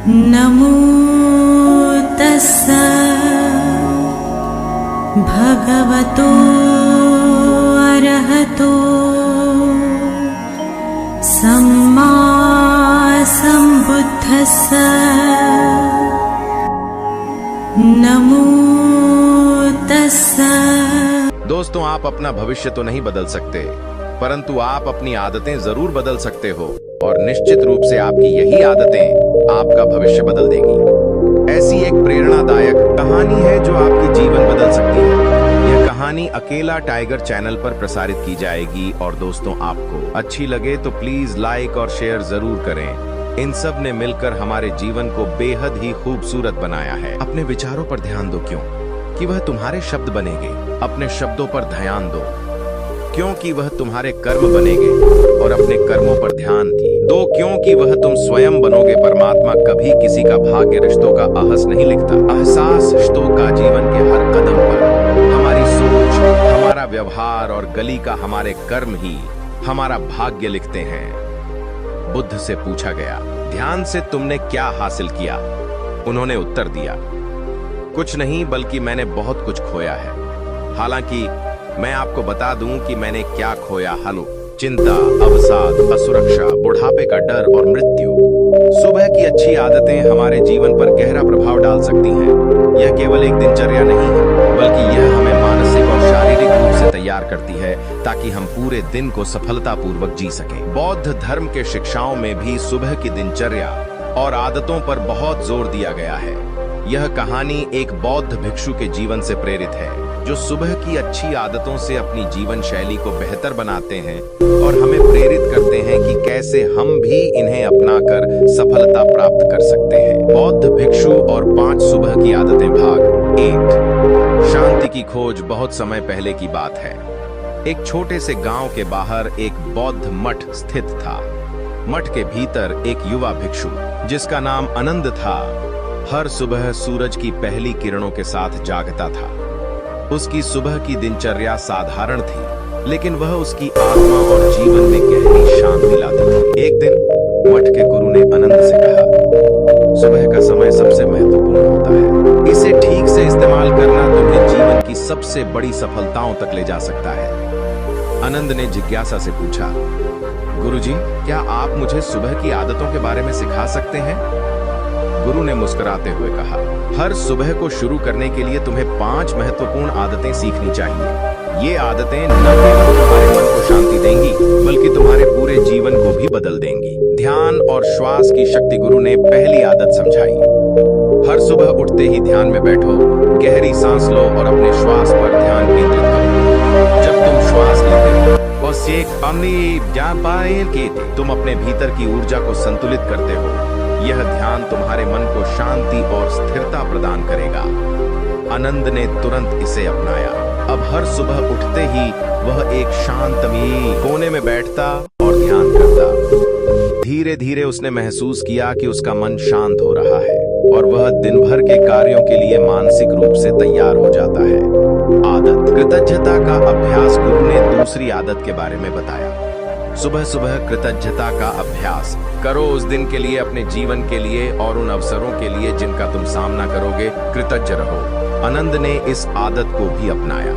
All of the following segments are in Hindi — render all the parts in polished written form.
नमो तस्स भगवतो अरहतो सम्मा सम्बुद्धस्स। नमो तस्स। दोस्तों, आप अपना भविष्य तो नहीं बदल सकते, परंतु आप अपनी आदतें जरूर बदल सकते हो और निश्चित रूप से आपकी यही आदतें आपका भविष्य बदल देगी। ऐसी एक प्रेरणादायक कहानी है जो आपकी जीवन बदल सकती है। यह कहानी अकेला टाइगर चैनल पर प्रसारित की जाएगी और दोस्तों, आपको अच्छी लगे तो प्लीज लाइक और शेयर जरूर करें। इन सब ने मिलकर हमारे जीवन को बेहद ही खूबसूरत बनाया है। अपने विचारों पर ध्यान दो, क्यों कि वह तुम्हारे शब्द बनेंगे। अपने शब्दों पर ध्यान दो, क्योंकि वह तुम्हारे कर्म बनेंगे, और अपने कर्मों पर ध्यान दो, क्योंकि वह तुम स्वयं बनोगे। परमात्मा कभी किसी का भाग्य रिश्तों का अहस नहीं लिखता। एहसास रिश्तों का जीवन के हर कदम पर हमारी सोच, हमारा व्यवहार और गली का हमारे कर्म ही हमारा भाग्य लिखते हैं। बुद्ध से पूछा गया, ध्यान से तुमने क्या हासिल किया? उन्होंने उत्तर दिया, कुछ नहीं, बल्कि मैंने बहुत कुछ खोया है। हालांकि मैं आपको बता दूं कि मैंने क्या खोया। हलो, चिंता, अवसाद, असुरक्षा, बुढ़ापे का डर और मृत्यु। सुबह की अच्छी आदतें हमारे जीवन पर गहरा प्रभाव डाल सकती हैं। यह केवल एक दिनचर्या नहीं है, बल्कि यह हमें मानसिक और शारीरिक रूप से तैयार करती है ताकि हम पूरे दिन को सफलतापूर्वक जी सकें। बौद्ध धर्म के शिक्षाओं में भी सुबह की दिनचर्या और आदतों पर बहुत जोर दिया गया है। यह कहानी एक बौद्ध भिक्षु के जीवन से प्रेरित है, जो सुबह की अच्छी आदतों से अपनी जीवन शैली को बेहतर बनाते हैं और हमें प्रेरित करते हैं कि कैसे हम भी इन्हें अपनाकर सफलता प्राप्त कर सकते हैं। बौद्ध भिक्षु और 5 सुबह की आदतें, भाग 1। शांति की खोज। बहुत समय पहले की बात है। एक छोटे से गांव के बाहर एक बौद्ध मठ स्थित था। मठ के भीतर एक युवा भिक्षु, जिसका नाम आनंद था, हर सुबह सूरज की पहली किरणों के साथ जागता था। उसकी सुबह की दिनचर्या साधारण थी, लेकिन वह उसकी आत्मा और जीवन में गहरी शांति लाती थी। एक दिन मठ के गुरु ने आनंद से कहा, सुबह का समय सबसे महत्वपूर्ण होता है। इसे ठीक से इस्तेमाल करना तुम्हें जीवन की सबसे बड़ी सफलताओं तक ले जा सकता है। आनंद ने जिज्ञासा से पूछा, गुरुजी, क्या आप मुझे सुबह की आदतों के बारे में सिखा सकते हैं? गुरु ने मुस्कुराते हुए कहा, हर सुबह को शुरू करने के लिए तुम्हें 5 महत्वपूर्ण आदतें सीखनी चाहिए। ये आदतें न केवल तुम्हारे मन को शांति देंगी, बल्कि तुम्हारे पूरे जीवन को भी बदल देंगी। ध्यान और श्वास की शक्ति। गुरु ने पहली आदत समझाई, हर सुबह उठते ही ध्यान में बैठो, गहरी सांस लो और अपने श्वास पर ध्यान केंद्रित करो। जब तुम श्वास लेते हो तुम अपने भीतर की ऊर्जा को संतुलित करते हो। यह ध्यान तुम्हारे मन को शांति और स्थिरता प्रदान करेगा। आनंद ने तुरंत इसे अपनाया। अब हर सुबह उठते ही वह एक शांत कोने में बैठता और ध्यान करता। धीरे धीरे उसने महसूस किया कि उसका मन शांत हो रहा है और वह दिन भर के कार्यों के लिए मानसिक रूप से तैयार हो जाता है। आदत, कृतज्ञता का अभ्यास। गुरु ने दूसरी आदत के बारे में बताया, सुबह सुबह कृतज्ञता का अभ्यास करो। उस दिन के लिए, अपने जीवन के लिए और उन अवसरों के लिए जिनका तुम सामना करोगे, कृतज्ञ रहो। आनंद ने इस आदत को भी अपनाया।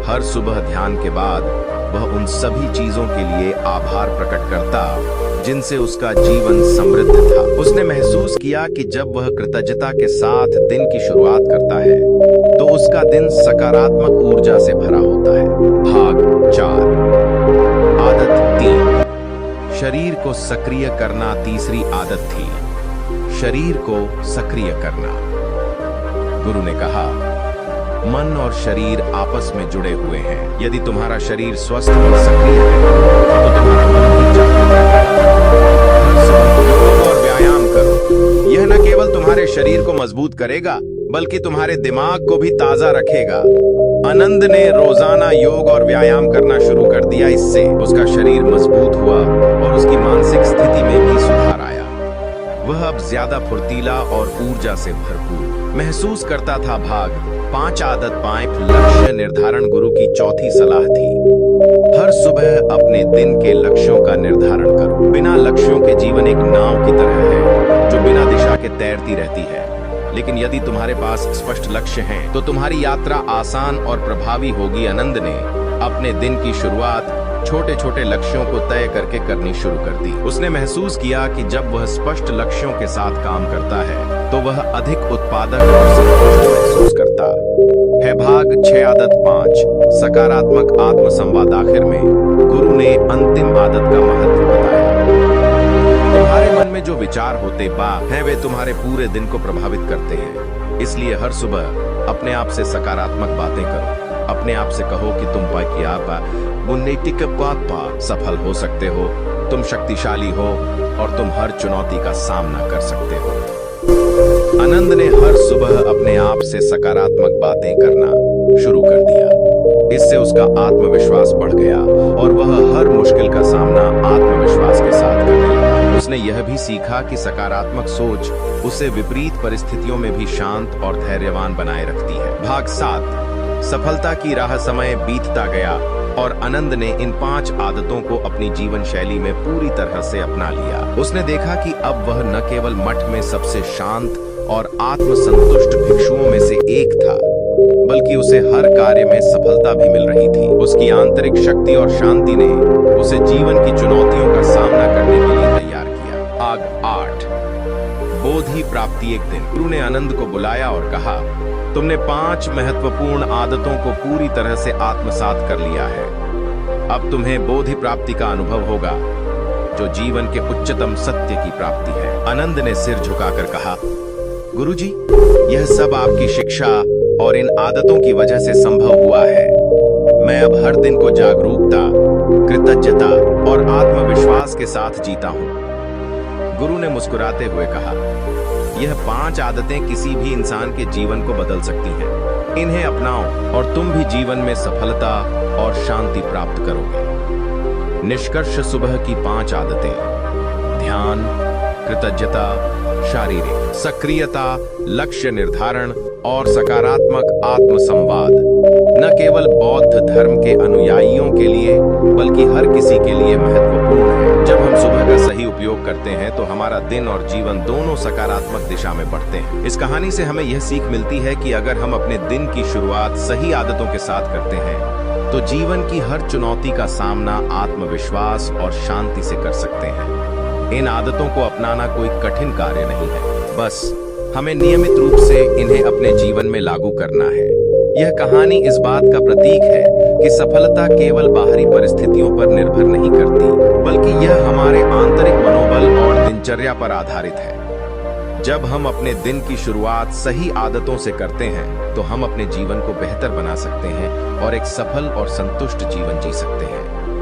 हर सुबह ध्यान के बाद वह उन सभी चीजों के लिए आभार प्रकट करता जिनसे उसका जीवन समृद्ध था। उसने महसूस किया कि जब वह कृतज्ञता के साथ दिन की शुरुआत करता है, तो उसका दिन सकारात्मक ऊर्जा से भरा होता है। भाग 4। आदत 3, शरीर को सक्रिय करना। तीसरी आदत थी शरीर को सक्रिय करना। गुरु ने कहा, मन और शरीर आपस में जुड़े हुए हैं। यदि तुम्हारा शरीर स्वस्थ और सक्रिय है, तो तुम्हारा मन भी जागरूक रहता है। योग और व्यायाम करो। यह न केवल तुम्हारे शरीर को मजबूत करेगा, बल्कि तुम्हारे दिमाग को भी ताजा रखेगा। आनंद ने रोजाना योग और व्यायाम करना शुरू कर दिया। इससे उसका शरीर मजबूत हुआ और उसकी मानसिक स्थिति में भी सुधार आया। वह अब ज्यादा फुर्तीला और ऊर्जा से भरपूर महसूस करता था। भाग 5 आदत 5 लक्ष्य निर्धारण गुरु की चौथी सलाह थी। हर सुबह अपने दिन के लक्ष्यों का निर्धारण करो। बिना लक्ष्यों के जीवन एक नाव की तरह है जो बिना दिशा के तैरती रहती है। लेकिन यदि तुम्हारे पास स्पष्ट लक्ष्य हैं, तो तुम्हारी यात्रा आसान और प्रभावी होगी। आनंद ने अपने दिन की शुरुआत छोटे छोटे लक्ष्यों को तय करके करनी शुरू कर दी। उसने महसूस किया कि जब वह स्पष्ट लक्ष्यों के साथ काम करता है तो वह अधिक उत्पादक और संतुष्ट महसूस करता है। भाग 6 आदत 5 सकारात्मक आत्म संवाद। आखिर में गुरु ने अंतिम आदत का महत्व बताया। तुम्हारे मन में जो विचार होते हैं वे तुम्हारे पूरे दिन को प्रभावित करते हैं। इसलिए हर सुबह अपने आप से सकारात्मक बातें करो। अपने आप से कहो कि तुम सफल हो सकते हो, तुम शक्तिशाली हो और तुम हर चुनौती का सामना कर सकते हो। आनंद ने हर सुबह अपने आप से सकारात्मक बातें करना शुरू कर दिया। इससे उसका आत्मविश्वास बढ़ गया और वह हर मुश्किल का सामना आत्मविश्वास के साथ करने लगा। उसने यह भी सीखा कि सकारात्मक सोच उसे विपरीत परिस्थितियों में भी शांत और धैर्यवान बनाए रखती है। भाग 7 सफलता की राह। समय बीतता गया और आनंद ने इन 5 आदतों को अपनी जीवन शैली में पूरी तरह से अपना लिया। उसने देखा कि अब वह न केवल मठ में सबसे शांत और आत्मसंतुष्ट भिक्षुओं में से एक था, बल्कि उसे हर कार्य में सफलता भी मिल रही थी। उसकी आंतरिक शक्ति और शांति ने उसे जीवन की चुनौतियों का सामना करने के लिए तैयार किया। भाग 8 बोधि प्राप्ति। एक दिन गुरु ने आनंद को बुलाया और कहा, तुमने 5 महत्वपूर्ण आदतों को पूरी तरह से आत्मसात कर लिया है। अब तुम्हें बोधि प्राप्ति का अनुभव होगा, जो जीवन के उच्चतम सत्य की प्राप्ति है। आनंद ने सिर झुकाकर कहा, गुरुजी, यह सब आपकी शिक्षा और इन आदतों की वजह से संभव हुआ है। मैं अब हर दिन को जागरूकता, कृतज्ञता और आत्मविश्वास के साथ जीता हूँ। गुरु ने मुस्कुराते हुए कहा, यह 5 आदतें किसी भी इंसान के जीवन को बदल सकती हैं। इन्हें अपनाओ और तुम भी जीवन में सफलता और शांति प्राप्त करोगे। निष्कर्ष सुबह की 5 आदतें: ध्यान, कृतज्ञता, शारीरिक सक्रियता, लक्ष्य निर्धारण और सकारात्मक आत्म संवाद न केवल बौद्ध धर्म के अनुयायियों के लिए बल्कि हर किसी के लिए महत्वपूर्ण है। जब हम सुबह का सही उपयोग करते हैं तो हमारा दिन और जीवन दोनों सकारात्मक दिशा में बढ़ते हैं। इस कहानी से हमें यह सीख मिलती है कि अगर हम अपने दिन की शुरुआत सही आदतों के साथ करते हैं तो जीवन की हर चुनौती का सामना आत्मविश्वास और शांति से कर सकते हैं। इन आदतों को अपनाना कोई कठिन कार्य नहीं है, बस हमें नियमित रूप से इन्हें अपने जीवन में लागू करना है। यह कहानी इस बात का प्रतीक है कि सफलता केवल बाहरी परिस्थितियों पर निर्भर नहीं करती, बल्कि यह हमारे आंतरिक मनोबल और दिनचर्या पर आधारित है। जब हम अपने दिन की शुरुआत सही आदतों से करते हैं तो हम अपने जीवन को बेहतर बना सकते हैं और एक सफल और संतुष्ट जीवन जी सकते हैं।